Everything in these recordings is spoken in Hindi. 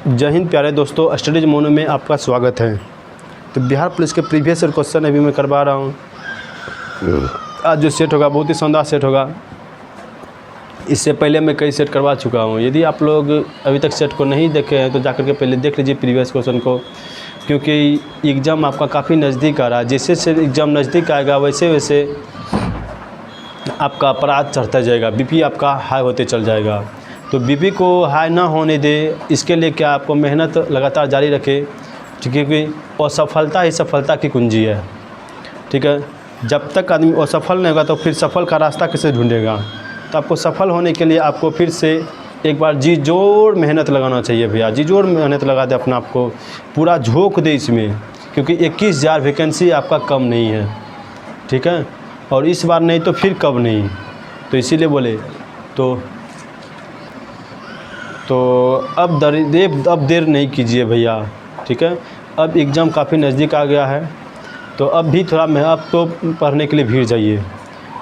जय हिंद प्यारे दोस्तों, स्टडीज मोनो में आपका स्वागत है। तो बिहार पुलिस के प्रीवियस ईयर क्वेश्चन अभी मैं करवा रहा हूँ। आज जो सेट होगा बहुत ही शानदार सेट होगा। इससे पहले मैं कई सेट करवा चुका हूँ। यदि आप लोग अभी तक सेट को नहीं देखे हैं तो जाकर के पहले देख लीजिए प्रीवियस क्वेश्चन को, क्योंकि एग्ज़ाम आपका काफ़ी नज़दीक आ रहा है। जैसे से एग्ज़ाम नज़दीक आएगा वैसे वैसे आपका अपराध चढ़ता जाएगा, बीपी आपका हाई होते चल जाएगा। तो बीपी को हाई ना होने दे, इसके लिए क्या आपको मेहनत लगातार जारी रखें, क्योंकि असफलता ही सफलता की कुंजी है। ठीक है, जब तक आदमी असफल नहीं होगा तो फिर सफल का रास्ता कैसे ढूंढेगा। तो आपको सफल होने के लिए आपको फिर से एक बार जी जोड़ मेहनत लगाना चाहिए भैया। जी जोड़ मेहनत लगा दे, अपना आपको पूरा झोंक दे इसमें, क्योंकि 21,000 वैकेंसी आपका कम नहीं है। ठीक है, और इस बार नहीं तो फिर कब नहीं। तो इसीलिए बोले तो अब देर नहीं कीजिए भैया। ठीक है, अब एग्ज़ाम काफ़ी नज़दीक आ गया है, तो अब भी थोड़ा अब तो पढ़ने के लिए भीड़ जाइए।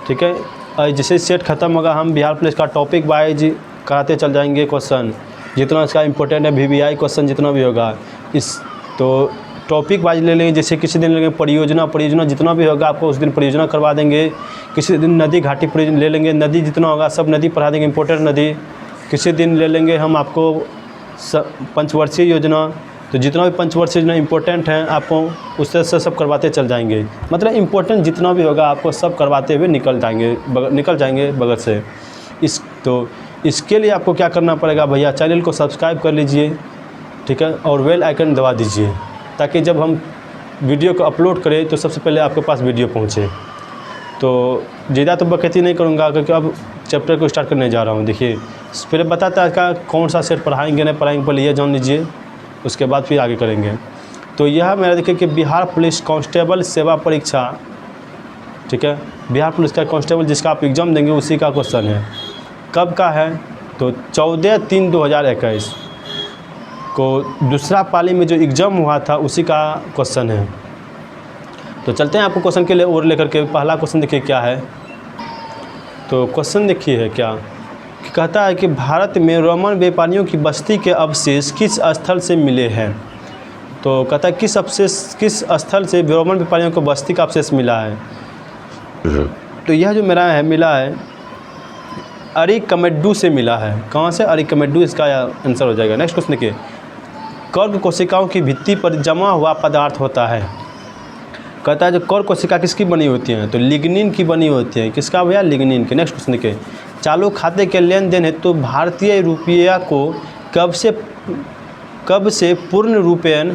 ठीक है, जैसे सेट ख़त्म होगा हम बिहार पुलिस का टॉपिक वाइज कराते चल जाएंगे क्वेश्चन, जितना इसका इम्पोर्टेंट है। VVI क्वेश्चन जितना भी होगा इस तो टॉपिक वाइज ले लेंगे। जैसे किसी दिन लेंगे परियोजना जितना भी होगा आपको उस दिन परियोजना करवा देंगे। किसी दिन नदी घाटी परियोजना ले लेंगे, नदी जितना होगा सब नदी पढ़ा देंगे, इम्पोर्टेंट नदी। किसी दिन ले लेंगे हम आपको पंचवर्षीय योजना, तो जितना भी पंचवर्षीय योजना इम्पोर्टेंट है आपको उससे सब करवाते चल जाएंगे। मतलब इम्पोर्टेंट जितना भी होगा आपको सब करवाते हुए निकल जाएंगे बगल से। इसके लिए आपको क्या करना पड़ेगा भैया, चैनल को सब्सक्राइब कर लीजिए। ठीक है, और बेल आइकन दबा दीजिए, ताकि जब हम वीडियो को अपलोड करें तो सबसे पहले आपके पास वीडियो पहुंचे। तो ज़्यादा तो बकैती नहीं करूंगा, क्योंकि अब चैप्टर को स्टार्ट करने जा रहा हूं। देखिए पहले बताता है का कौन सा सेट पढ़ाएंगे नहीं पढ़ाएंगे, पहले ये जान लीजिए, उसके बाद फिर आगे करेंगे। तो यह मेरा देखिए कि बिहार पुलिस कांस्टेबल सेवा परीक्षा, ठीक है, बिहार पुलिस का कांस्टेबल जिसका आप एग्ज़ाम देंगे उसी का क्वेश्चन है। कब का है तो 14/3/2021 को दूसरा पाली में जो एग्ज़ाम हुआ था उसी का क्वेश्चन है। तो चलते हैं आपको क्वेश्चन के लिए और लेकर के। पहला क्वेश्चन देखिए क्या है। तो क्वेश्चन देखिए है क्या, कहता है कि भारत में रोमन व्यापारियों की बस्ती के अवशेष किस स्थल से मिले हैं। तो कहता है किस स्थल से रोमन व्यापारियों को बस्ती का अवशेष मिला है। तो यह जो मेरा है मिला है अरिकमेडू से मिला है। कहाँ से? अरिकमेडू इसका आंसर हो जाएगा। नेक्स्ट क्वेश्चन देखिए, कर्क कोशिकाओं की भित्ति पर जमा हुआ पदार्थ होता है। कहता है जो कर्क कोशिका किसकी बनी होती हैं, तो लिग्निन की बनी होती है। किसका भैया? लिग्निन की। नेक्स्ट क्वेश्चन देखिए, चालू खाते के लेन देन हेतु तो भारतीय रुपया को कब से पूर्ण रूपेण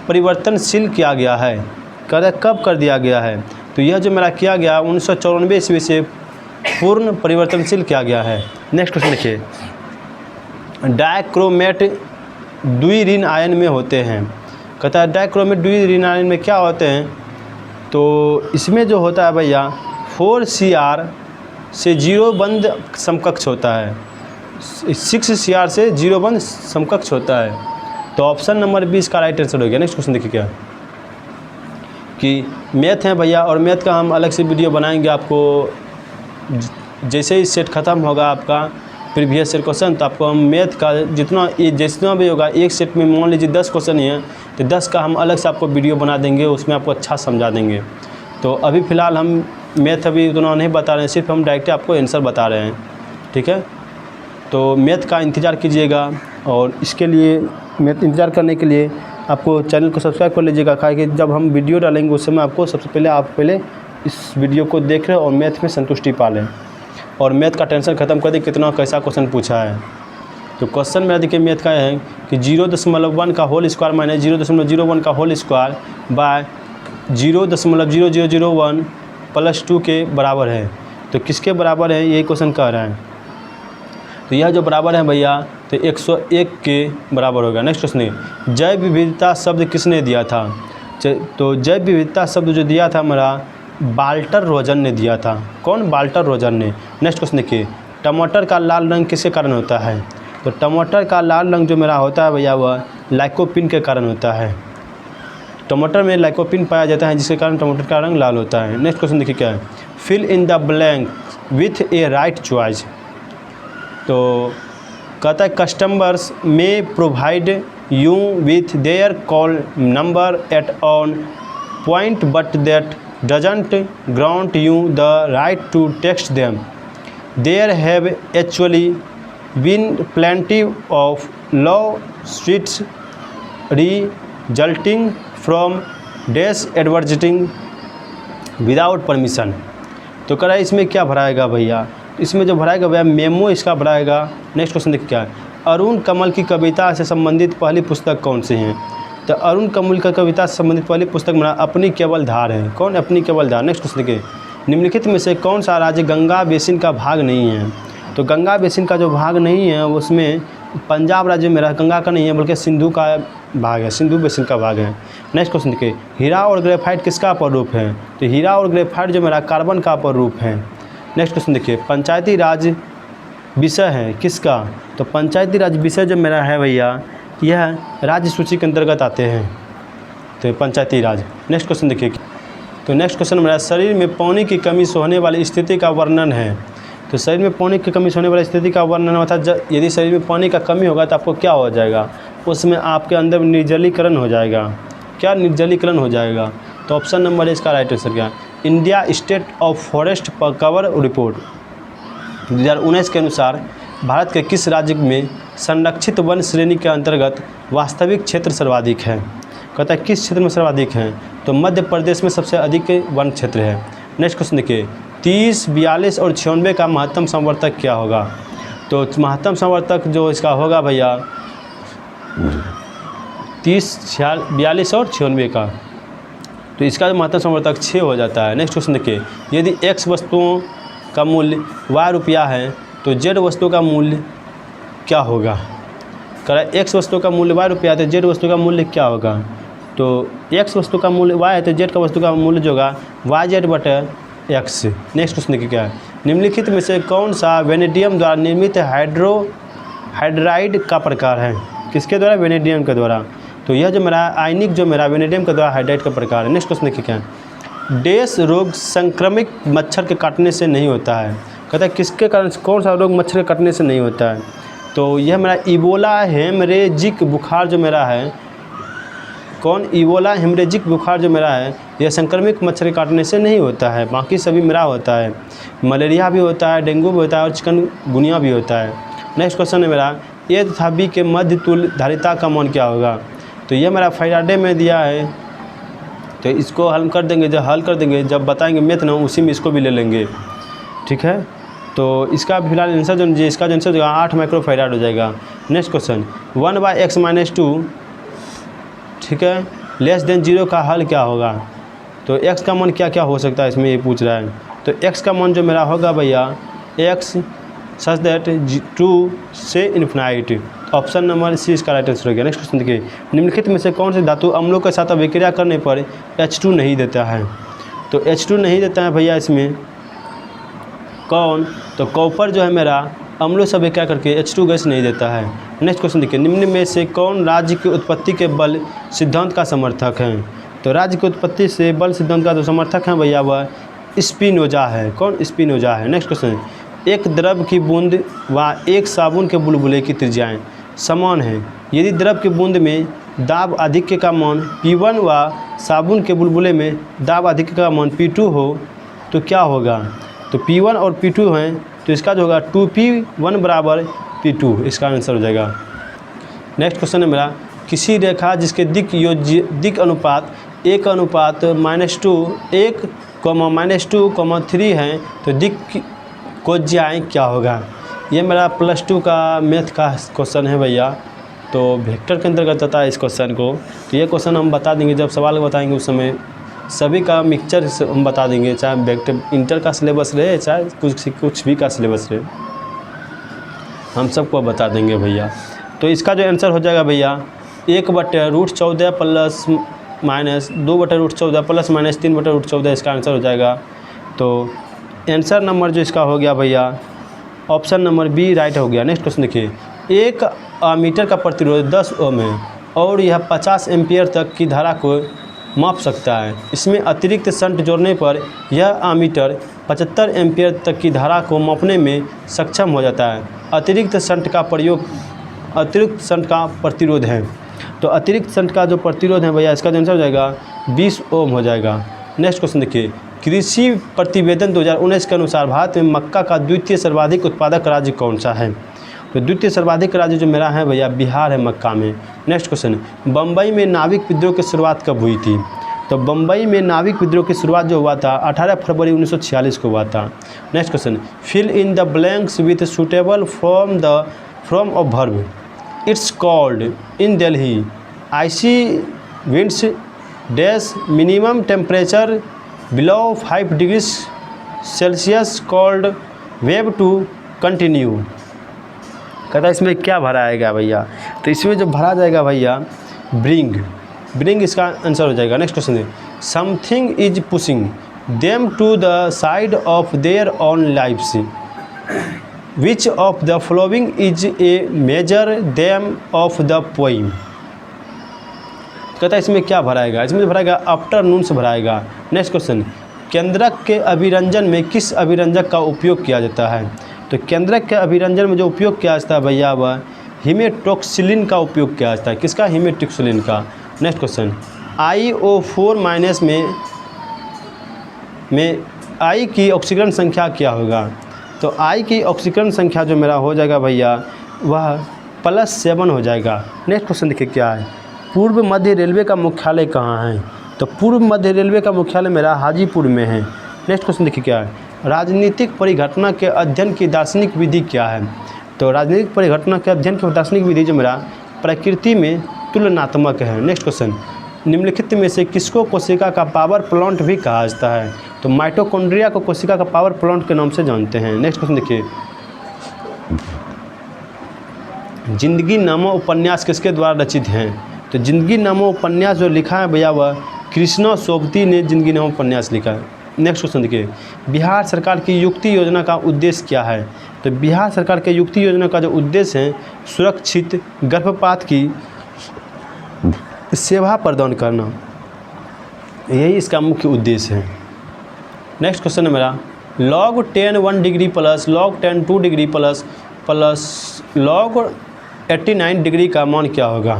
परिवर्तनशील किया गया है। कहता है कब कर दिया गया है। तो यह जो मेरा किया गया 1994 ईस्वी से पूर्ण परिवर्तनशील किया गया है। नेक्स्ट क्वेश्चन देखिए, डाइक्रोमेट द्विऋण आयन में होते हैं। कहता है डाइक्रोमेट द्विऋण आयन में क्या होते हैं। तो इसमें जो होता है भैया 4Cr से 0 बंद समकक्ष होता है, 6Cr से 0 बंद समकक्ष होता है। तो ऑप्शन नंबर 20 का राइट आंसर हो गया। नेक्स्ट क्वेश्चन देखिए क्या कि मैथ है भैया, और मैथ का हम अलग से वीडियो बनाएंगे आपको। जैसे ही सेट ख़त्म होगा आपका प्रीवियस ईयर क्वेश्चन, तो आपको हम मैथ का जितना भी होगा, एक सेट में मान लीजिए 10 क्वेश्चन ही है, तो 10 का हम अलग से आपको वीडियो बना देंगे, उसमें आपको अच्छा समझा देंगे। तो अभी फ़िलहाल हम मैथ अभी उतना नहीं बता रहे हैं, सिर्फ हम डायरेक्ट आपको आंसर बता रहे हैं। ठीक है, तो मैथ का इंतज़ार कीजिएगा, और इसके लिए मैथ इंतज़ार करने के लिए आपको चैनल को सब्सक्राइब कर लीजिएगा, कि जब हम वीडियो डालेंगे उस समय आपको सबसे पहले आप इस वीडियो को देख रहे और मैथ में संतुष्टि पा लें, और मैथ का टेंशन ख़त्म कर दें कितना कैसा क्वेश्चन पूछा है। तो क्वेश्चन मेरा देखिए मैथ का है कि 0.1 का होल स्क्वायर माइनस 0.01 का होल स्क्वायर बाय 0.0001 + 2 के बराबर है। तो किसके बराबर है ये क्वेश्चन कह रहा है। तो यह जो बराबर है भैया तो 101 के बराबर होगा। नेक्स्ट क्वेश्चन है, जैव विविधता शब्द किसने दिया था। तो जैव विविधता शब्द जो दिया था मेरा वाल्टर रोजन ने दिया था। कौन? वाल्टर रोजन ने। नेक्स्ट क्वेश्चन देखिए, टमाटर का लाल रंग किसके कारण होता है। तो टमाटर का लाल रंग जो मेरा होता है भैया वह लाइकोपिन के कारण होता है। टमाटर में लाइकोपिन पाया जाता है, जिसके कारण टमाटर का रंग लाल होता है। नेक्स्ट क्वेश्चन देखिए क्या है, fill in the blank with a right choice. तो कहता है कस्टमर्स में provide you with their call number at on point, but that doesn't grant you the right to text them. There have actually been plenty of lawsuits resulting from dash advertising without permission। तो कह रहा है इसमें क्या भराएगा भैया, इसमें जो भराएगा भैया मेमो इसका भराएगा। नेक्स्ट क्वेश्चन देखिए क्या है, अरुण कमल की कविता से संबंधित पहली पुस्तक कौन सी है। तो अरुण कमल का कविता से संबंधित पहली पुस्तक मेरा अपनी केवल धार है। कौन, अपनी केवल धार। नेक्स्ट क्वेश्चन देखिए, निम्नलिखित में से कौन सा राज्य गंगा बेसिन का भाग नहीं है। तो गंगा बेसिन का जो भाग नहीं है उसमें पंजाब राज्य मेरा गंगा का नहीं है बल्कि सिंधु का भाग है, सिंधु बेसिन का भाग है। नेक्स्ट क्वेश्चन देखिए, हीरा और ग्रेफाइट किसका अपर रूप है। तो हीरा और ग्रेफाइट जो मेरा कार्बन का अपर रूप है। नेक्स्ट क्वेश्चन देखिए, पंचायती राज विषय है किसका। तो पंचायती राज विषय जो मेरा है भैया यह राज्य सूची के अंतर्गत आते हैं, तो पंचायती राज। नेक्स्ट क्वेश्चन देखिए, तो नेक्स्ट क्वेश्चन मेरा शरीर में पानी की कमी से होने वाली स्थिति का वर्णन है। तो शरीर में पानी की कमी से होने वाली स्थिति का वर्णन अर्थात यदि शरीर में पानी का कमी होगा तो आपको क्या हो जाएगा, उसमें आपके अंदर निर्जलीकरण हो जाएगा। क्या निर्जलीकरण हो जाएगा। तो ऑप्शन नंबर इसका राइट आंसर क्या, India state of forest cover report 2019 के अनुसार भारत के किस राज्य में संरक्षित वन श्रेणी के अंतर्गत वास्तविक क्षेत्र सर्वाधिक है। कहता है किस क्षेत्र में सर्वाधिक है। तो मध्य प्रदेश में सबसे अधिक वन क्षेत्र है। नेक्स्ट क्वेश्चन देखिए, 30, 42 और 96 का महत्तम संवर्तक क्या होगा। तो महत्तम संवर्तक जो इसका होगा भैया 30, 42 और 96 का, तो इसका महत्तम संवर्तक 6 हो जाता है। नेक्स्ट क्वेश्चन देखिए, यदि x वस्तुओं का मूल्य y रुपया है तो z वस्तु का मूल्य क्या होगा। कह रहा है x वस्तु का मूल्य y रुपया है तो z वस्तु का मूल्य क्या होगा। तो x वस्तु का मूल्य y है तो z का वस्तु का मूल्य जो होगा YZ बटे x। नेक्स्ट क्वेश्चन देखिए क्या है, निम्नलिखित में से कौन सा वेनेडियम द्वारा निर्मित हाइड्राइड का प्रकार है। किसके द्वारा, वेनेडियम के द्वारा। तो यह जो मेरा आयनिक जो मेरा वेनेडियम के द्वारा हाइड्राइड का प्रकार है। नेक्स्ट क्वेश्चन देखिए क्या है, डेस रोग संक्रमित मच्छर के काटने से नहीं होता है। कहता है किसके कारण, कौन सा रोग मच्छर के काटने से नहीं होता है। तो यह मेरा इबोला हेमरेजिक बुखार जो मेरा है, कौन, इबोला हेमरेजिक बुखार जो मेरा है यह संक्रमित मच्छर के काटने से नहीं होता है, बाकी सभी मेरा होता है। मलेरिया भी होता है, डेंगू भी होता है और चिकनगुनिया भी होता है। नेक्स्ट क्वेश्चन है मेरा, ए तथा बी के मध्य तुल्य धारिता का मान क्या होगा। तो यह मेरा फैराडे में दिया है, तो इसको हल कर देंगे, जब बताएंगे मैथ ना उसी में इसको भी ले लेंगे, ठीक है। तो इसका फिलहाल आंसर जो इसका आंसर जो 8 माइक्रोफैराड हो जाएगा। नेक्स्ट क्वेश्चन, 1/x-2 ठीक है लेस देन 0 का हल क्या होगा। तो x का मान क्या क्या हो सकता है इसमें ये पूछ रहा है। तो x का मान जो मेरा होगा भैया x सच दैट 2 से इन्फिनाइट। ऑप्शन नंबर सी इसका राइट आंसर हो गया। नेक्स्ट क्वेश्चन देखिए, निम्नलिखित में से कौन से धातु अम्लों के साथ अभिक्रिया करने पर H2 नहीं देता है। तो H2 नहीं देता है भैया इसमें कौन, तो कॉपर जो है मेरा अम्लों से अभिक्रिया करके H2 गैस नहीं देता है। नेक्स्ट क्वेश्चन देखिए, निम्न में से कौन राज्य की उत्पत्ति के बल सिद्धांत का समर्थक है। तो राज्य की उत्पत्ति से बल सिद्धांत का जो समर्थक है भैया वह स्पिनोजा है। कौन, स्पिनोजा है। नेक्स्ट क्वेश्चन, एक द्रव की बूंद व एक साबुन के बुलबुले की त्रिज्याएं समान है। यदि द्रव की बूंद में दाब अधिक्य का मान P1 व साबुन के बुलबुले में दाब अधिक्य का मान P2 हो तो क्या होगा। तो P1 और P2 हैं तो इसका जो होगा 2P1 बराबर P2 इसका आंसर हो जाएगा। नेक्स्ट क्वेश्चन है मेरा, किसी रेखा जिसके दिक अनुपात 1:-2 1, -2, 3 है तो दिक को ज्याएँ क्या होगा। ये मेरा +2 का मैथ का क्वेश्चन है भैया, तो वेक्टर के अंतर्गत आता है इस क्वेश्चन को। तो ये क्वेश्चन हम बता देंगे जब सवाल बताएंगे उस समय, सभी का मिक्सचर हम बता देंगे, चाहे वेक्टर इंटर का सिलेबस रहे चाहे कुछ भी का सिलेबस रहे, हम सबको बता देंगे भैया। तो इसका जो आंसर हो जाएगा भैया 1/√14 प्लस माइनस 2/√14 प्लस माइनस 3/√14 इसका आंसर हो जाएगा। तो आंसर नंबर जो इसका हो गया भैया ऑप्शन नंबर बी राइट हो गया। नेक्स्ट क्वेश्चन देखिए, एक मीटर का प्रतिरोध 10 ओम है और यह 50 एम्पियर तक की धारा को माप सकता है। इसमें अतिरिक्त शंट जोड़ने पर यह आमीटर 75 एम्पियर तक की धारा को मापने में सक्षम हो जाता है। अतिरिक्त शंट का प्रतिरोध है। तो अतिरिक्त शंट का जो प्रतिरोध है भैया, इसका जो आंसर हो जाएगा 20 ओम हो जाएगा। नेक्स्ट क्वेश्चन देखिए, कृषि प्रतिवेदन 2019 के अनुसार भारत में मक्का का द्वितीय सर्वाधिक उत्पादक राज्य कौन सा है? तो द्वितीय सर्वाधिक राज्य जो मेरा है भैया बिहार है मक्का में। नेक्स्ट क्वेश्चन, बम्बई में नाविक विद्रोह की शुरुआत कब हुई थी? तो बम्बई में नाविक विद्रोह की शुरुआत जो हुआ था 18 फरवरी 1946 को हुआ था। Next question, fill in the blanks with suitable form of verb. It's cold in Delhi icy winds dash minimum temperature below 5 degree Celsius cold wave to continue. कहता है इसमें क्या भरा आएगा भैया? तो इसमें जो भरा जाएगा भैया ब्रिंग इसका आंसर हो जाएगा। नेक्स्ट क्वेश्चन है, something is pushing them to the side of their own lives. Which of the following is a major theme of the poem. कहता है इसमें क्या भराएगा? इसमें भराएगा आफ्टरनून से भराएगा। नेक्स्ट क्वेश्चन, केंद्रक के अभिरंजन में किस अभिरंजक का उपयोग किया जाता है? तो केंद्रक के अभिरंजन में जो उपयोग किया जाता है भैया वह हिमेटॉक्सिलिन का उपयोग किया जाता है। किसका? हिमेटॉक्सिलिन का। नेक्स्ट क्वेश्चन, IO4 माइनस में I की ऑक्सीकरण संख्या क्या होगा? तो I की ऑक्सीकरण संख्या जो मेरा हो जाएगा भैया वह +7 हो जाएगा। नेक्स्ट क्वेश्चन देखिए क्या है, पूर्व मध्य रेलवे का मुख्यालय कहाँ है? तो पूर्व मध्य रेलवे का मुख्यालय मेरा हाजीपुर में है। नेक्स्ट क्वेश्चन देखिए क्या है, राजनीतिक परिघटना के अध्ययन की दार्शनिक विधि क्या है? तो राजनीतिक परिघटना के अध्ययन की दार्शनिक विधि जो मेरा प्रकृति में तुलनात्मक है। नेक्स्ट क्वेश्चन, निम्नलिखित में से किसको कोशिका का पावर प्लांट भी कहा जाता है? तो माइटोकॉन्ड्रिया को कोशिका का पावर प्लांट के नाम से जानते हैं। नेक्स्ट क्वेश्चन देखिए, जिंदगी नामा उपन्यास किसके द्वारा रचित हैं? तो जिंदगी नामा उपन्यास जो लिखा है भैया वह कृष्णा सोबती ने जिंदगी नामा उपन्यास लिखा है। नेक्स्ट क्वेश्चन देखिए, बिहार सरकार की युक्ति योजना का उद्देश्य क्या है? तो बिहार सरकार के युक्ति योजना का जो उद्देश्य है सुरक्षित गर्भपात की सेवा प्रदान करना, यही इसका मुख्य उद्देश्य है। नेक्स्ट क्वेश्चन है मेरा, log 10 1 degree plus log 10 2 degree plus log 89 degree का मान क्या होगा?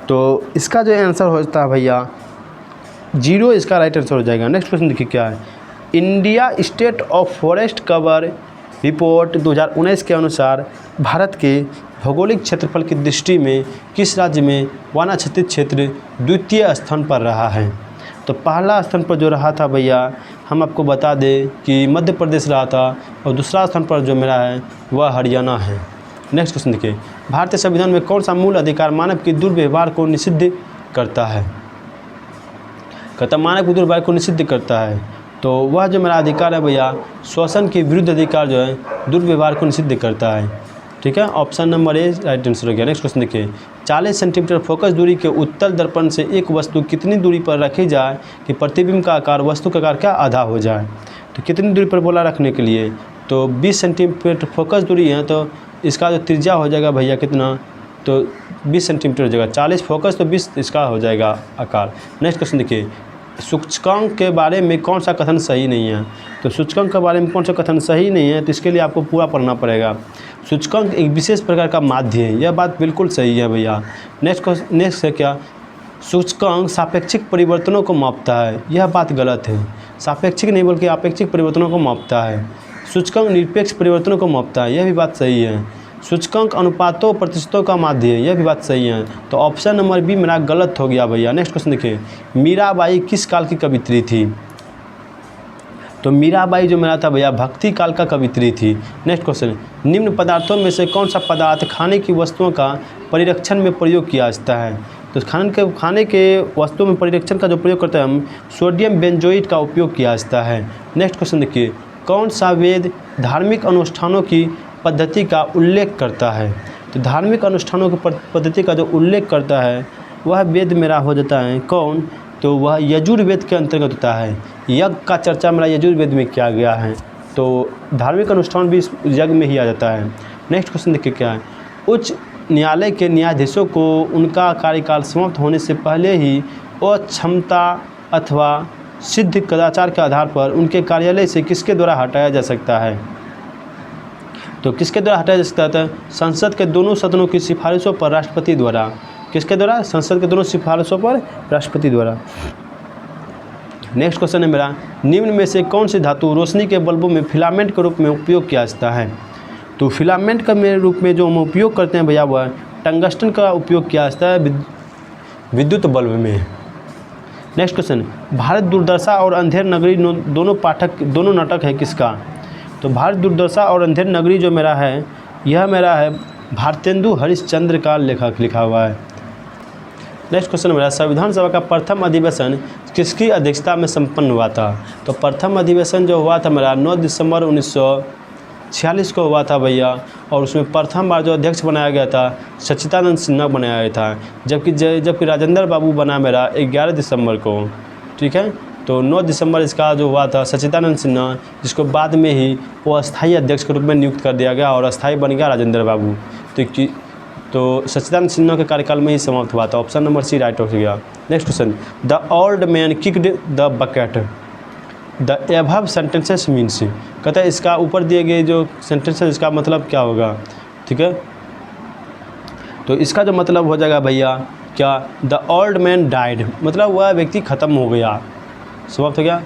तो इसका जो आंसर होता है भैया 0 इसका राइट आंसर हो जाएगा। नेक्स्ट क्वेश्चन देखिए क्या है, India state of forest cover report 2019 के अनुसार भारत के भौगोलिक क्षेत्रफल की दृष्टि में किस राज्य में वनाच्छादित क्षेत्र द्वितीय स्थान पर रहा है? तो पहला स्थान पर जो रहा था भैया हम आपको बता दें कि मध्य प्रदेश रहा था और दूसरा स्थान पर जो मेरा है वह हरियाणा है। नेक्स्ट क्वेश्चन देखिए, भारतीय संविधान में कौन सा मूल अधिकार मानव के दुर्व्यवहार को निषिद्ध करता है? कहता मानव के दुर्व्यवहार को निषिद्ध करता है, तो वह जो मेरा अधिकार है भैया शोषण के विरुद्ध अधिकार जो है दुर्व्यवहार को निषिद्ध करता है। ठीक है, option number A right answer हो गया। नेक्स्ट क्वेश्चन देखिए, 40 सेंटीमीटर फोकस दूरी के उत्तल दर्पण से एक वस्तु कितनी दूरी पर रखी जाए कि प्रतिबिंब का आकार वस्तु का आकार क्या आधा हो जाए? तो कितनी दूरी पर बोला रखने के लिए? तो 20 सेंटीमीटर फोकस दूरी है, तो इसका जो त्रिज्या हो जाएगा भैया कितना? तो 20 सेंटीमीटर हो जाएगा। 40 फोकस तो 20 इसका हो जाएगा आकार। नेक्स्ट क्वेश्चन देखिए, सूचकांक के बारे में कौन सा कथन सही नहीं है? तो सूचकांक के बारे में कौन सा कथन सही नहीं है, तो इसके लिए आपको पूरा पढ़ना पड़ेगा। सूचकांक एक विशेष प्रकार का माध्य है, यह बात बिल्कुल सही है भैया। नेक्स्ट है क्या, सूचकांक सापेक्षिक परिवर्तनों को मापता है, यह बात गलत है। सापेक्षिक नहीं बल्कि आपेक्षिक परिवर्तनों को मापता है। सूचकांक निरपेक्ष परिवर्तनों को मापता है, यह भी बात सही है। सूचकांक अनुपातों प्रतिशतों का माध्य है, यह भी बात सही है। तो ऑप्शन नंबर बी मेरा गलत हो गया भैया। नेक्स्ट क्वेश्चन देखिए, मीराबाई किस काल की कवित्री थी? तो मीराबाई जो मेरा था भैया भक्ति काल का कवित्री थी। नेक्स्ट क्वेश्चन, निम्न पदार्थों में से कौन सा पदार्थ खाने की वस्तुओं का परिरक्षण में प्रयोग किया जाता है? तो खाने के वस्तुओं में परिरक्षण का जो प्रयोग करते हैं हम सोडियम बेंजोइट का उपयोग किया जाता है। नेक्स्ट क्वेश्चन देखिए, कौन सा वेद धार्मिक अनुष्ठानों की पद्धति का उल्लेख करता है? तो धार्मिक अनुष्ठानों की पद्धति का जो उल्लेख करता है वह वेद मेरा हो जाता है कौन? तो वह यजुर्वेद के अंतर्गत होता है। यज्ञ का चर्चा मेरा यजुर्वेद में किया गया है, तो धार्मिक अनुष्ठान भी इस यज्ञ में ही आ जाता है। नेक्स्ट क्वेश्चन देखिए क्या है, उच्च न्यायालय के न्यायाधीशों को उनका कार्यकाल समाप्त होने से पहले ही अक्षमता अथवा सिद्ध कदाचार के आधार पर उनके कार्यालय से किसके द्वारा हटाया जा सकता है? तो किसके द्वारा हटाया जा सकता है? संसद के दोनों सदनों की सिफारिशों पर राष्ट्रपति द्वारा। किसके द्वारा? संसद के दोनों सिफारिशों पर राष्ट्रपति द्वारा। नेक्स्ट क्वेश्चन है मेरा, निम्न में से कौन सी धातु रोशनी के बल्बों में फिलामेंट के रूप में उपयोग किया जाता है? तो फिलामेंट का में रूप में जो हम उपयोग करते हैं भैया वह टंगस्टन का उपयोग किया जाता है विद्युत बल्ब में। नेक्स्ट क्वेश्चन, भारत दुर्दशा और अंधेर नगरी दोनों नाटक है किसका? तो भारत दुर्दशा और अंधेर नगरी जो मेरा है यह मेरा है भारतेंदु हरिश्चंद्र का लेखक लिखा हुआ है। नेक्स्ट क्वेश्चन मेरा, संविधान सभा का प्रथम अधिवेशन किसकी अध्यक्षता में संपन्न हुआ था? तो प्रथम अधिवेशन जो हुआ था मेरा 9 दिसंबर 1946 को हुआ था भैया, और उसमें प्रथम बार जो अध्यक्ष बनाया गया था सच्चिदानंद सिन्हा बनाया गया था, जबकि राजेंद्र बाबू बना मेरा 11 दिसंबर को। ठीक है, तो 9 दिसंबर इसका जो हुआ था सच्चिदानंद सिन्हा, जिसको बाद में ही वो अस्थायी अध्यक्ष के रूप में नियुक्त कर दिया गया और अस्थायी बन गया राजेंद्र बाबू। तो सच्चिदानंद सिन्हा के कार्यकाल में ही समाप्त हुआ था। ऑप्शन नंबर सी राइट हो गया। Next question, the old man kicked the bucket the above sentences means, कहता है इसका ऊपर दिए गए जो सेंटेंसेस इसका मतलब क्या होगा? ठीक है, तो इसका जो मतलब हो जाएगा भैया क्या, द ओल्ड मैन डाइड, मतलब वह व्यक्ति ख़त्म हो गया, समाप्त हो गया।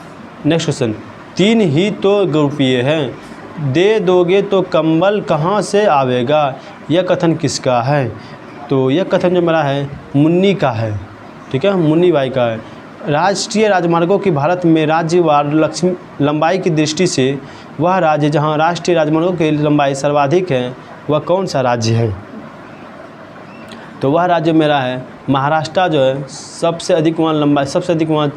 नेक्स्ट क्वेश्चन, 3 ही तो रुपये हैं, दे दोगे तो कंबल कहाँ से आवेगा, यह कथन किसका है? तो यह कथन जो मेरा है मुन्नी का है। ठीक है, मुन्नी भाई का है। राष्ट्रीय राजमार्गों की भारत में राज्यवार लंबाई की दृष्टि से वह राज्य जहाँ राष्ट्रीय राजमार्गों की लंबाई सर्वाधिक है वह कौन सा राज्य है? तो वह राज्य मेरा है महाराष्ट्र, जो है सबसे अधिक वहाँ लंबाई, सबसे अधिक वहाँ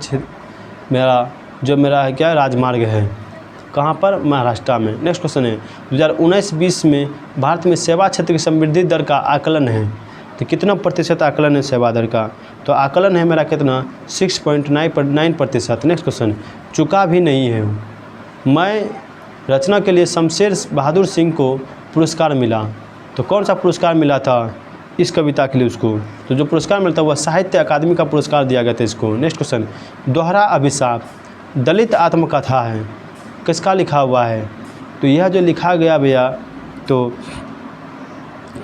मेरा है क्या, राजमार्ग है। कहाँ पर? महाराष्ट्र में। नेक्स्ट क्वेश्चन है, 2019-20 में भारत में सेवा क्षेत्र की समृद्धि दर का आकलन है, तो कितना प्रतिशत आकलन है सेवा दर का? तो आकलन है मेरा कितना, 6.9%। नेक्स्ट क्वेश्चन, चुका भी नहीं है मैं रचना के लिए शमशेर बहादुर सिंह को पुरस्कार मिला, तो कौन सा पुरस्कार मिला था इस कविता के लिए उसको? तो जो पुरस्कार मिलता वह साहित्य अकादमी का पुरस्कार दिया गया था इसको। नेक्स्ट क्वेश्चन, दोहरा अभिशाप दलित आत्मकथा है, किसका लिखा हुआ है? तो यह जो लिखा गया भैया तो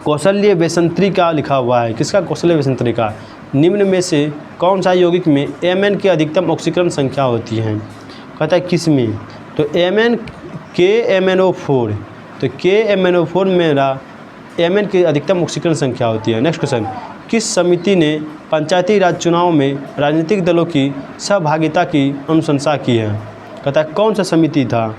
कौशल्य वेसंत्री का लिखा हुआ है। किसका? कौशल्य वेसंत्री का। निम्न में से कौन सा यौगिक में Mn की अधिकतम ऑक्सीकरण संख्या होती है? कहता है किस में? तो Mn KMnO4, तो KMnO4 मेरा Mn की अधिकतम ऑक्सीकरण संख्या होती है। नेक्स्ट क्वेश्चन, किस समिति ने पंचायती राज चुनाव में राजनीतिक दलों की सहभागिता की अनुशंसा की है? कहता है कौन सा समिति था?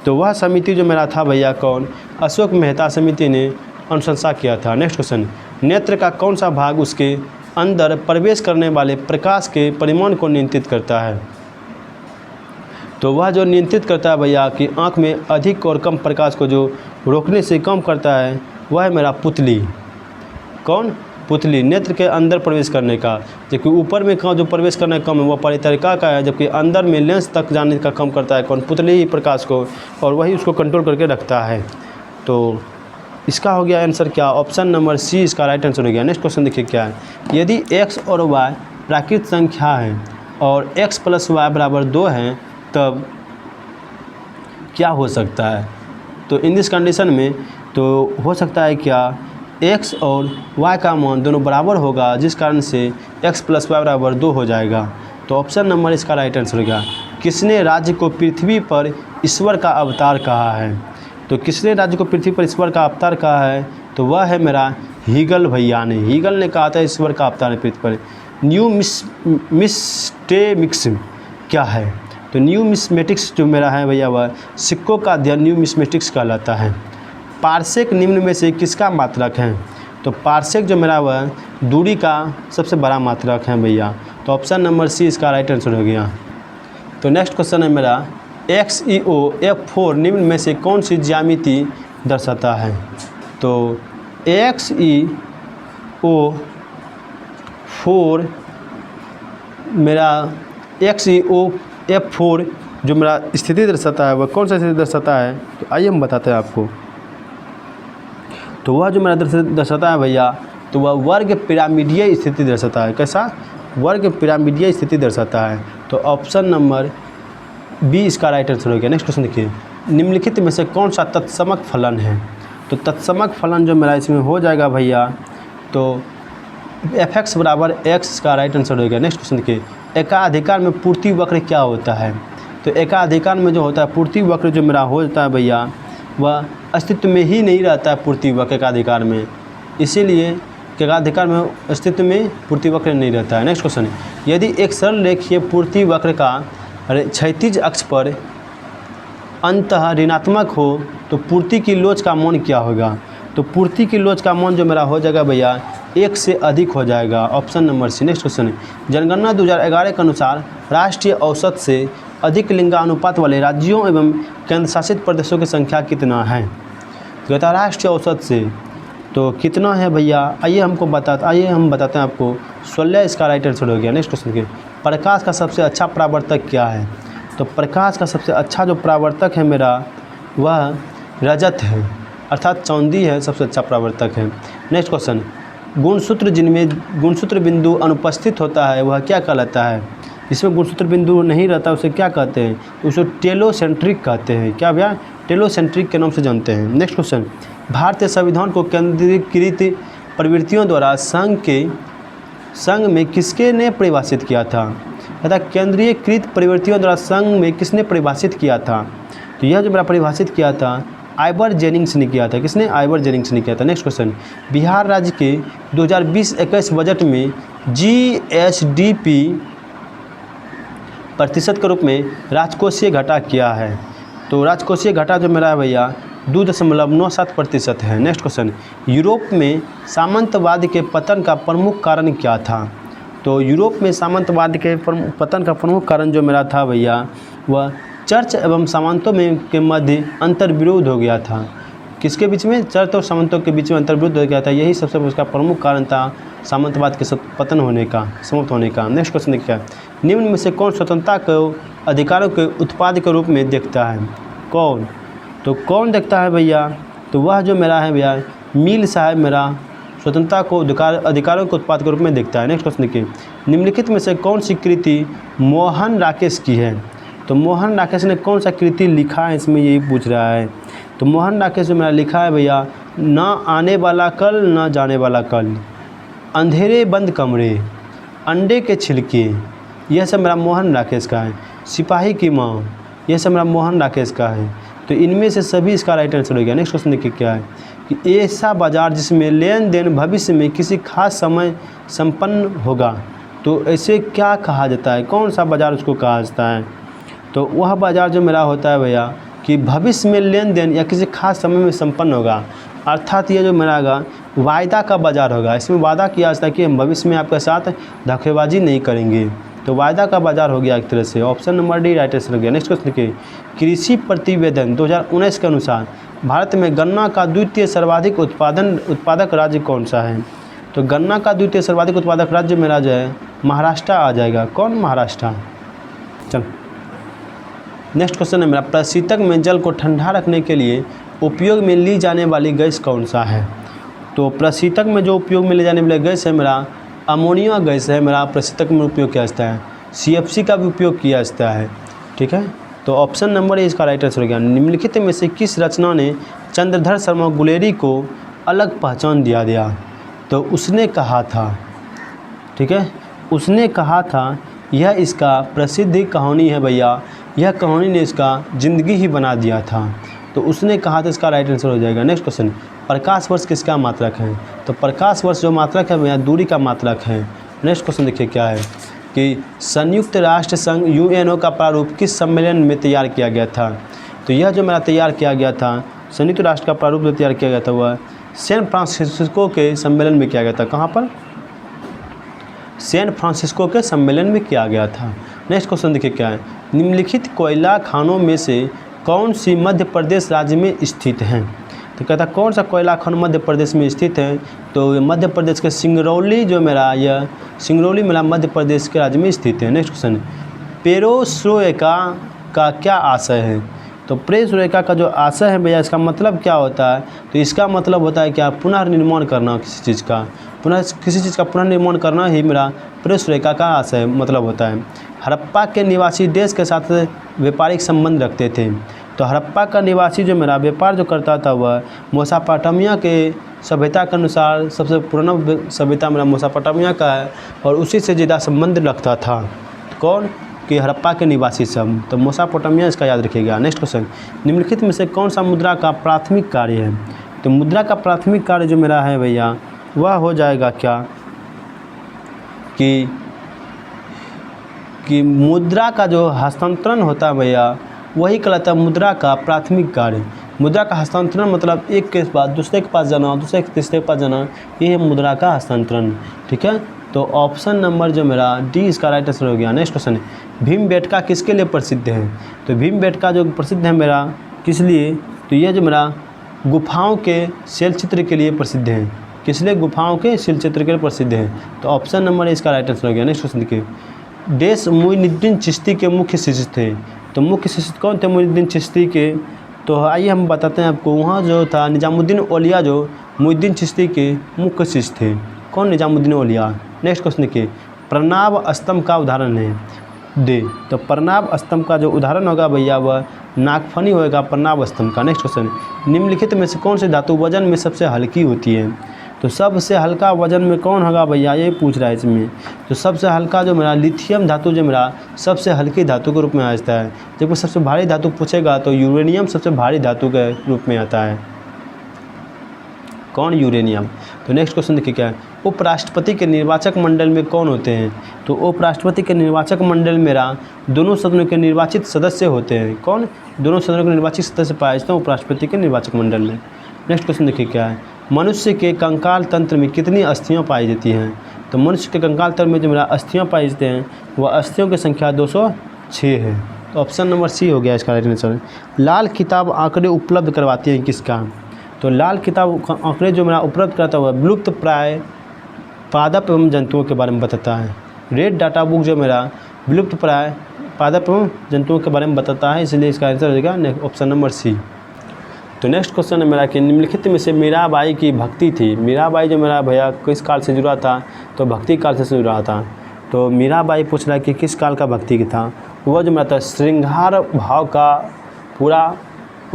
तो वह समिति जो मेरा था भैया कौन, अशोक मेहता समिति ने अनुशंसा किया था। नेक्स्ट क्वेश्चन, नेत्र का कौन सा भाग उसके अंदर प्रवेश करने वाले प्रकाश के परिमाण को नियंत्रित करता है? तो वह जो नियंत्रित करता है भैया कि आँख में अधिक और कम प्रकाश को जो रोकने से कम करता है वह है मेरा पुतली। कौन? पुतली। नेत्र के अंदर प्रवेश करने का, जबकि ऊपर में जो प्रवेश करने का कम है वह परितरिका का है, जबकि अंदर में लेंस तक जाने का कम करता है कौन? पुतली ही प्रकाश को, और वही उसको कंट्रोल करके रखता है। तो इसका हो गया आंसर क्या? ऑप्शन नंबर सी इसका राइट आंसर हो गया। नेक्स्ट क्वेश्चन देखिए क्या है, यदि x और y प्राकृत संख्या है और x + y = 2 है तब क्या हो सकता है? तो इन दिस कंडीशन में तो हो सकता है क्या, x और y का मान दोनों बराबर होगा, जिस कारण से x + y = 2 हो जाएगा। तो ऑप्शन नंबर इसका राइट आंसर होगा। किसने राज्य को पृथ्वी पर ईश्वर का अवतार कहा है? तो किसने राज्य को पृथ्वी पर ईश्वर का अवतार कहा है? तो वह है मेरा हीगल भैया ने। हीगल ने कहा था ईश्वर का अवतार है पृथ्वी पर। न्यूमिस्मेटिक्स क्या है? तो न्यूमिस्मेटिक्स जो मेरा है भैया वह सिक्कों का अध्ययन न्यूमिस्मेटिक्स कहलाता है। पार्सेक निम्न में से किसका मात्रक है? तो पार्सेक जो मेरा वह दूरी का सबसे बड़ा मात्रक है भैया। तो ऑप्शन नंबर सी इसका राइट आंसर हो गया। तो नेक्स्ट क्वेश्चन है मेरा, XeO-F4 निम्न में से कौन सी ज्यामिति दर्शाता है? तो XeO-F4 जो मेरा स्थिति दर्शाता है वह कौन सा स्थिति दर्शाता है? तो आइए हम बताते हैं आपको। तो वह जो मेरा दर्शाता है भैया तो वह वर्ग पिरामिडीय स्थिति दर्शाता है। कैसा? वर्ग पिरामिडीय स्थिति दर्शाता है। तो ऑप्शन नंबर बी इसका राइट आंसर हो गया। नेक्स्ट क्वेश्चन देखिए, निम्नलिखित में से कौन सा तत्समक फलन है? तो तत्समक फलन जो मेरा इसमें हो जाएगा भैया तो fx बराबर x का राइट आंसर होगा। नेक्स्ट क्वेश्चन देखिए, एकाधिकार में पूर्ति वक्र क्या होता है? तो एकाधिकार में जो होता है पूर्ति वक्र जो मेरा होता है भैया, वह अस्तित्व में ही नहीं रहता है पूर्ति वक्र एकाधिकार में, इसीलिए एकाधिकार में अस्तित्व में पूर्ति वक्र नहीं रहता है। नेक्स्ट क्वेश्चन, यदि एक सरल रेखीय पूर्ति वक्र का क्षैतिज अक्ष पर अंततः ऋणात्मक हो तो पूर्ति की लोच का मान क्या होगा? तो पूर्ति की लोच का मान जो मेरा हो जाएगा भैया 1 से अधिक हो जाएगा, option number C. Next question, जनगणना 2011 के अनुसार राष्ट्रीय औसत से अधिक लिंगानुपात वाले राज्यों एवं केंद्र शासित प्रदेशों की संख्या कितना है? तो कहता है राष्ट्रीय औसत से तो कितना है भैया, आइए हम बताते हैं आपको। 16 इसका राइट आंसर हो गया। नेक्स्ट क्वेश्चन के, प्रकाश का सबसे अच्छा परावर्तक क्या है? तो प्रकाश का सबसे अच्छा जो परावर्तक है मेरा वह रजत है, अर्थात चांदी है, सबसे अच्छा परावर्तक है। नेक्स्ट क्वेश्चन, गुणसूत्र जिनमें गुणसूत्र बिंदु अनुपस्थित होता है वह क्या कहलाता है? इसमें गुणसूत्र बिंदु नहीं रहता उसे क्या कहते हैं? उसे टेलोसेंट्रिक कहते हैं। क्या भैया? टेलोसेंट्रिक के नाम से जानते हैं। नेक्स्ट क्वेश्चन, भारतीय संविधान को केंद्रीकृत प्रवृत्तियों द्वारा संघ में किसके ने परिभाषित किया था? कहता केंद्रीकृत प्रवृत्तियों द्वारा संघ में किसने परिभाषित किया था? तो यह जो मेरा परिभाषित किया था आइवर जेनिंग्स ने किया था। किसने? आइवर जेनिंग्स ने किया था। नेक्स्ट क्वेश्चन, बिहार राज्य के 2020-21 बजट में GSDP प्रतिशत के रूप में राजकोषीय घाटा क्या है? तो राजकोषीय घाटा जो मेरा है भैया 2.97% है। नेक्स्ट क्वेश्चन, यूरोप में सामंतवाद के पतन का प्रमुख कारण क्या था? तो यूरोप में सामंतवाद के पतन का प्रमुख कारण जो मेरा था भैया वह चर्च एवं सामंतों में के मध्य अंतर्विरोध हो गया था। किसके बीच में? चर्च और सामंतों के बीच में अंतर्विरोध हो गया था, यही सबसे उसका प्रमुख कारण था सामंतवाद के पतन होने का, समाप्त होने का। नेक्स्ट क्वेश्चन क्या है, निम्न में से कौन स्वतंत्रता को अधिकारों के उत्पाद के रूप में देखता है? कौन? तो कौन देखता है भैया? तो वह जो मेरा है भैया मिल साहब मेरा स्वतंत्रता को अधिकारों के उत्पाद के रूप में देखता है। नेक्स्ट क्वेश्चन देखिए, निम्नलिखित में से कौन सी कृति मोहन राकेश की है? तो मोहन राकेश ने कौन सा कृति लिखा है, इसमें यही पूछ रहा है। तो मोहन राकेश जो मेरा लिखा है भैया, ना आने वाला कल ना जाने वाला कल, अंधेरे बंद कमरे, अंडे के छिलके, यह सब मेरा मोहन राकेश का है। सिपाही की माँ, यह सब मेरा मोहन राकेश का है। तो इनमें से सभी इसका राइट आंसर हो गया। नेक्स्ट क्वेश्चन देखिए क्या है कि ऐसा बाजार जिसमें लेन देन भविष्य में किसी खास समय संपन्न होगा, तो ऐसे क्या कहा जाता है? कौन सा बाजार उसको कहा जाता है? तो वह बाजार जो मेरा होता है भैया कि भविष्य में लेन देन या किसी खास समय में संपन्न होगा, अर्थात ये जो मेरा होगा वायदा का बाजार होगा। इसमें वादा किया जाता है कि हम भविष्य में आपके साथ धोखेबाजी नहीं करेंगे, तो वायदा का बाजार हो गया एक तरह से। Option number D right answer हो गया। नेक्स्ट क्वेश्चन देखिए, कृषि प्रतिवेदन 2019 के अनुसार भारत में गन्ना का द्वितीय सर्वाधिक उत्पादक राज्य कौन सा है? तो गन्ना का द्वितीय सर्वाधिक उत्पादक राज्य मेरा जो है महाराष्ट्र आ जाएगा। कौन? महाराष्ट्र। चल नेक्स्ट क्वेश्चन है मेरा, प्रशीतक में जल को ठंडा रखने के लिए उपयोग में ली जाने वाली गैस कौन सा है? तो प्रशीतक में जो उपयोग में ले जाने वाली गैस है मेरा अमोनिया गैस है मेरा, प्रशीतक में उपयोग किया जाता है। CFC का भी उपयोग किया जाता है। ठीक है, तो ऑप्शन नंबर ए इसका राइट आंसर हो गया। निम्नलिखित में से किस रचना ने चंद्रधर शर्मा गुलेरी को अलग पहचान दिया? तो उसने कहा था, ठीक है, उसने कहा था यह इसका प्रसिद्ध कहानी है भैया, यह कहानी ने इसका ज़िंदगी ही बना दिया था। तो उसने कहा था, इसका राइट आंसर हो जाएगा। नेक्स्ट क्वेश्चन, प्रकाश वर्ष किसका मात्रक है? तो प्रकाश वर्ष जो मात्रक है भैया दूरी का मात्रक है। नेक्स्ट क्वेश्चन देखिए क्या है कि संयुक्त राष्ट्र संघ UNO का प्रारूप किस सम्मेलन में तैयार किया गया था? तो यह जो मेरा तैयार किया गया था संयुक्त राष्ट्र का प्रारूप जो तैयार किया गया था वह सैन फ्रांसिस्को के सम्मेलन में किया गया था। कहाँ पर? सैन फ्रांसिस्को के सम्मेलन में किया गया था। नेक्स्ट क्वेश्चन देखिए क्या है, निम्नलिखित कोयला खानों में से कौन सी मध्य प्रदेश राज्य में स्थित हैं? तो कहता कौन सा कोयला खान मध्य प्रदेश में स्थित है? तो मध्य प्रदेश के सिंगरौली जो मेरा यह सिंगरौली मेरा मध्य प्रदेश के राज्य में स्थित है। नेक्स्ट क्वेश्चन, पेरोस्ट्रोइका का क्या आशय है? तो पेरोस्ट्रोइका का जो आशय है भैया इसका मतलब क्या होता है? तो इसका मतलब होता है क्या? पुनर्निर्माण करना किसी चीज़ का, किसी चीज़ का पुनर्निर्माण करना ही मेरा पेरोस्ट्रोइका का आशय मतलब होता है। हड़प्पा के निवासी देश के साथ व्यापारिक संबंध रखते थे, तो हड़प्पा का निवासी जो मेरा व्यापार जो करता था वह मेसोपोटामिया के सभ्यता के अनुसार सबसे पुराना सभ्यता मेरा मेसोपोटामिया का है और उसी से ज़्यादा संबंध रखता था। कौन कि हड़प्पा के निवासी सब, तो मेसोपोटामिया इसका याद रखिएगा। नेक्स्ट क्वेश्चन, निम्नलिखित में से कौन सा मुद्रा का प्राथमिक कार्य है? तो मुद्रा का प्राथमिक कार्य जो मेरा है भैया वह हो जाएगा क्या कि मुद्रा का जो हस्तांतरण होता है भैया वही कहलाता है मुद्रा का प्राथमिक कार्य। मुद्रा का हस्तांतरण मतलब एक के बाद दूसरे के पास जाना, दूसरे के तीसरे के पास जाना, ये है मुद्रा का हस्तांतरण। ठीक है, तो ऑप्शन नंबर जो मेरा डी इसका राइट आंसर हो गया। नेक्स्ट क्वेश्चन, भीमबेटका किसके लिए प्रसिद्ध है? तो भीमबेटका जो प्रसिद्ध है मेरा किस लिए? तो यह जो मेरा गुफाओं के शैल चित्र के लिए प्रसिद्ध है। किस लिए? गुफाओं के शैल चित्र के लिए प्रसिद्ध है। तो ऑप्शन नंबर इसका राइट आंसर हो गया। नेक्स्ट क्वेश्चन देखिए, देश मोइनुद्दीन चिश्ती के मुख्य शिष्य थे। तो मुख्य शिष्य कौन थे मोइनुद्दीन चिश्ती के? तो आइए हम बताते हैं आपको। वहाँ जो था निजामुद्दीन औलिया जो मोइनुद्दीन चिश्ती के मुख्य शिष्य थे। कौन? निजामुद्दीन औलिया। नेक्स्ट क्वेश्चन देखिए, प्रणाब स्तंभ का उदाहरण है दे। तो प्रणाब स्तंभ का जो उदाहरण होगा भैया वह नागफनी होगा प्रणाब स्तंभ का। नेक्स्ट क्वेश्चन, निम्नलिखित में से कौन सी धातु वजन में सबसे हल्की होती है? तो सबसे हल्का वजन में कौन होगा भैया, ये पूछ रहा है इसमें। तो सबसे हल्का जो मेरा लिथियम धातु जो मेरा सबसे हल्की धातु के रूप में आता है। जब सबसे भारी धातु पूछेगा तो यूरेनियम सबसे भारी धातु के रूप में आता है। कौन? यूरेनियम। तो नेक्स्ट क्वेश्चन देखिए क्या है, उपराष्ट्रपति के निर्वाचक मंडल में कौन होते हैं? तो उपराष्ट्रपति के निर्वाचक मंडल मेरा दोनों सदनों के निर्वाचित सदस्य होते हैं। कौन? दोनों सदनों के निर्वाचित सदस्य पाए जाते हैं उपराष्ट्रपति के निर्वाचक मंडल में। नेक्स्ट क्वेश्चन देखिए क्या है, मनुष्य के कंकाल तंत्र में कितनी अस्थियां पाई जाती हैं? तो मनुष्य के कंकाल तंत्र में जो मेरा अस्थियां पाई जाते हैं वह अस्थियों की संख्या 206 है। तो ऑप्शन नंबर सी हो गया इसका राइट आंसर। लाल किताब आंकड़े उपलब्ध करवाती हैं किसका? तो लाल किताब आंकड़े जो मेरा उपलब्ध करता हुआ विलुप्त प्राय पादप एवं जंतुओं के बारे में बताता है। रेड डाटा बुक जो मेरा विलुप्त प्राय पादप एवं जंतुओं के बारे में बताता है, इसलिए इसका आंसर हो जाएगा ऑप्शन नंबर सी। तो नेक्स्ट क्वेश्चन है मेरा कि निम्नलिखित में से मीराबाई की भक्ति थी। मीराबाई जो मेरा भैया किस काल से जुड़ा था? तो भक्ति काल से जुड़ा था। तो मीराबाई पूछ रहा है कि किस काल का भक्ति की था? वह जो मेरा था श्रृंगार भाव का पूरा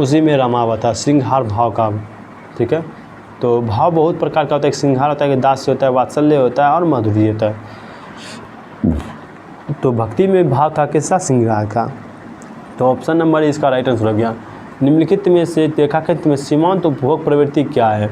उसी में रमा हुआ था, श्रृंगार भाव का। ठीक है, तो भाव बहुत प्रकार का होता है। एक श्रृंगार होता है, कि दास्य होता है, वात्सल्य होता है और माधुर्य होता है। तो भक्ति में भाव था किसका? श्रृंगार का। तो ऑप्शन नंबर इसका राइट आंसर हो गया। निम्नलिखित में से रेखांकित में सीमांत उपभोग प्रवृत्ति क्या है?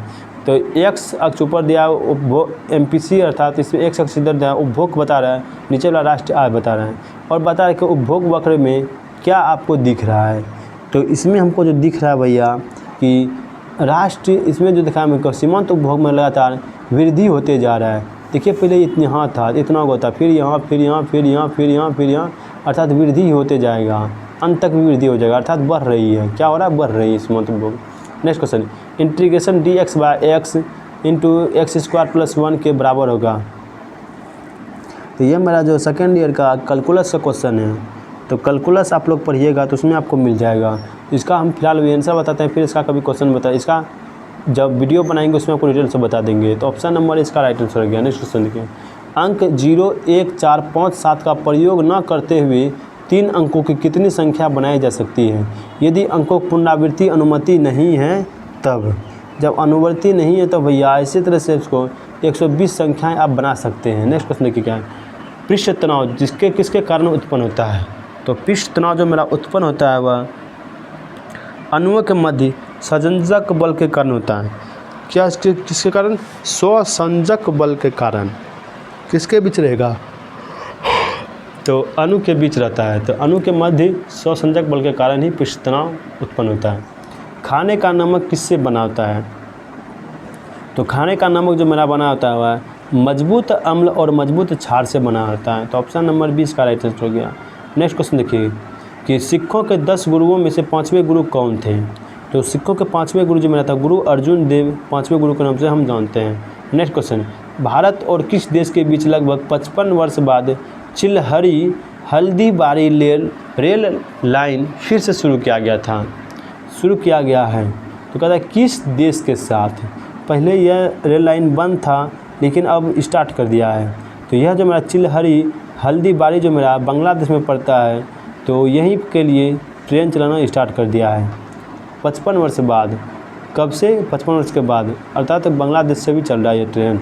तो एक्स अक्ष ऊपर दिया उपभोग MPC अर्थात इसमें एक्स अक्ष इधर दिया उपभोग बता रहा है, नीचे वाला राष्ट्रीय आय बता रहा है और बता रहा है कि उपभोग वक्र में क्या आपको दिख रहा है। तो इसमें हमको जो दिख रहा है भैया कि राष्ट्रीय इसमें जो दिखा हमको सीमांत उपभोग में लगातार वृद्धि होते जा रहा है। देखिए पहले इतना यहाँ था, इतना होता, फिर यहाँ, फिर यहाँ, फिर यहाँ, फिर यहाँ, फिर यहाँ, अर्थात वृद्धि होते जाएगा, अंत तक भी वृद्धि हो जाएगा, अर्थात बढ़ रही है। क्या हो रहा है? बढ़ रही है सीमांत उपभोग। Next question, integration dx/x into x² + 1 के बराबर होगा। तो ये मेरा जो सेकेंड ईयर का कैलकुलस का क्वेश्चन है। तो कैलकुलस आप लोग पढ़िएगा तो उसमें आपको मिल जाएगा। इसका हम फिलहाल आंसर बताते हैं, फिर इसका कभी क्वेश्चन बताए, इसका जब वीडियो बनाएंगे उसमें आपको डिटेल से बता देंगे। तो ऑप्शन नंबर इसका राइट आंसर हो गया। नेक्स्ट क्वेश्चन देखिए, अंक 0, 1, 4, 5, 7 का प्रयोग न करते हुए 3 अंकों की कितनी संख्या बनाई जा सकती है? यदि अंकों की पुनरावृत्ति अनुमति नहीं है तब। जब अनुवर्ती नहीं है तो भैया इसी तरह से इसको 120 संख्याएं आप बना सकते हैं। नेक्स्ट क्वेश्चन देखिए क्या है, पृष्ठ तनाव किसके कारण उत्पन्न होता है? तो पृष्ठ तनाव जो मेरा उत्पन्न होता है वह अणुओं के मध्य संयोजक बल के कारण होता है। क्या किसके कारण? स्वसंयोजक बल के कारण। किसके बीच रहेगा? तो अणु के बीच रहता है। तो अणु के मध्य स्वसंयोजक बल के कारण ही पृष्ठ तनाव उत्पन्न होता है। खाने का नमक किससे बना होता है? तो खाने का नमक जो मेरा बना होता है वह मजबूत अम्ल और मजबूत क्षार से बना होता है। तो ऑप्शन नंबर 20 का राइट आंसर हो गया। नेक्स्ट क्वेश्चन देखिए कि सिखों के 10 गुरुओं में से 5वें गुरु कौन थे? तो सिखों के 5वें गुरु जो मेरा था गुरु अर्जुन देव 5वें गुरु के नाम से हम जानते हैं। नेक्स्ट क्वेश्चन, भारत और किस देश के बीच लगभग 55 वर्ष बाद चिल्हरी हल्दीबारी रेल लाइन फिर से शुरू किया गया है? तो कहता है किस देश के साथ? पहले यह रेल लाइन बंद था लेकिन अब स्टार्ट कर दिया है। तो यह जो मेरा चिल्हरी हल्दीबारी जो मेरा बांग्लादेश में पड़ता है, तो यहीं के लिए ट्रेन चलाना स्टार्ट कर दिया है 55 वर्ष बाद। कब से? 55 वर्ष के बाद, अर्थात बांग्लादेश से भी चल रहा है ये ट्रेन।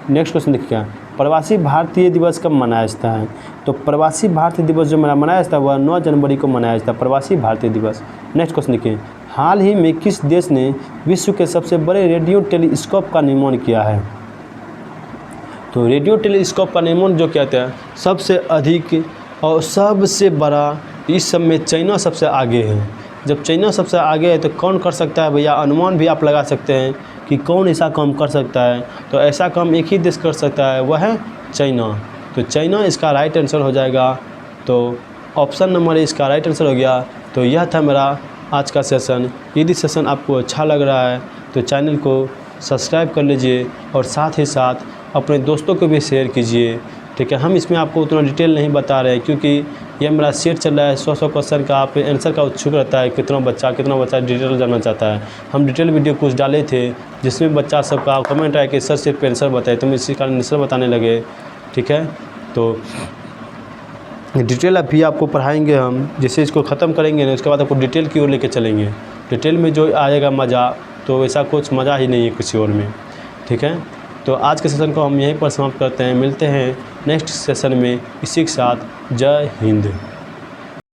नेक्स्ट क्वेश्चन देखिए, प्रवासी भारतीय दिवस कब मनाया जाता है? तो प्रवासी भारतीय दिवस जो मनाया जाता है वह 9 जनवरी को मनाया जाता है, प्रवासी भारतीय दिवस। नेक्स्ट क्वेश्चन देखिए, हाल ही में किस देश ने विश्व के सबसे बड़े रेडियो टेलीस्कोप का निर्माण किया है? तो रेडियो टेलीस्कोप का निर्माण जो कहते हैं सबसे अधिक और सबसे बड़ा, इस सब में चाइना सबसे आगे है। जब चाइना सबसे आगे है तो कौन कर सकता है भैया? अनुमान भी आप लगा सकते हैं कि कौन ऐसा काम कर सकता है। तो ऐसा काम एक ही देश कर सकता है, वह है चाइना। तो चाइना इसका राइट आंसर हो जाएगा। तो ऑप्शन नंबर इसका राइट आंसर हो गया। तो यह था मेरा आज का सेशन। यदि सेशन आपको अच्छा लग रहा है तो चैनल को सब्सक्राइब कर लीजिए और साथ ही साथ अपने दोस्तों को भी शेयर कीजिए, ठीक है। हम इसमें आपको उतना डिटेल नहीं बता रहे हैं क्योंकि यह मेरा सेट चल रहा है 100 क्वेश्चन का। आप आंसर का उत्सुक रहता है कितना बच्चा डिटेल जानना चाहता है। हम डिटेल वीडियो कुछ डाले थे जिसमें बच्चा सबका कमेंट आया कि सर सिर्फ आंसर बताए, तो हम इसी कारण आंसर बताने लगे, ठीक है। तो डिटेल अभी आपको पढ़ाएंगे हम, जैसे इसको ख़त्म करेंगे ना उसके बाद आपको डिटेल की ओर लेके चलेंगे। डिटेल में जो आएगा मज़ा, तो वैसा कुछ मज़ा ही नहीं है किसी और में, ठीक है। तो आज के सेशन को हम यहीं पर समाप्त करते हैं। मिलते हैं नेक्स्ट सेशन में इसी के साथ। जय हिंद।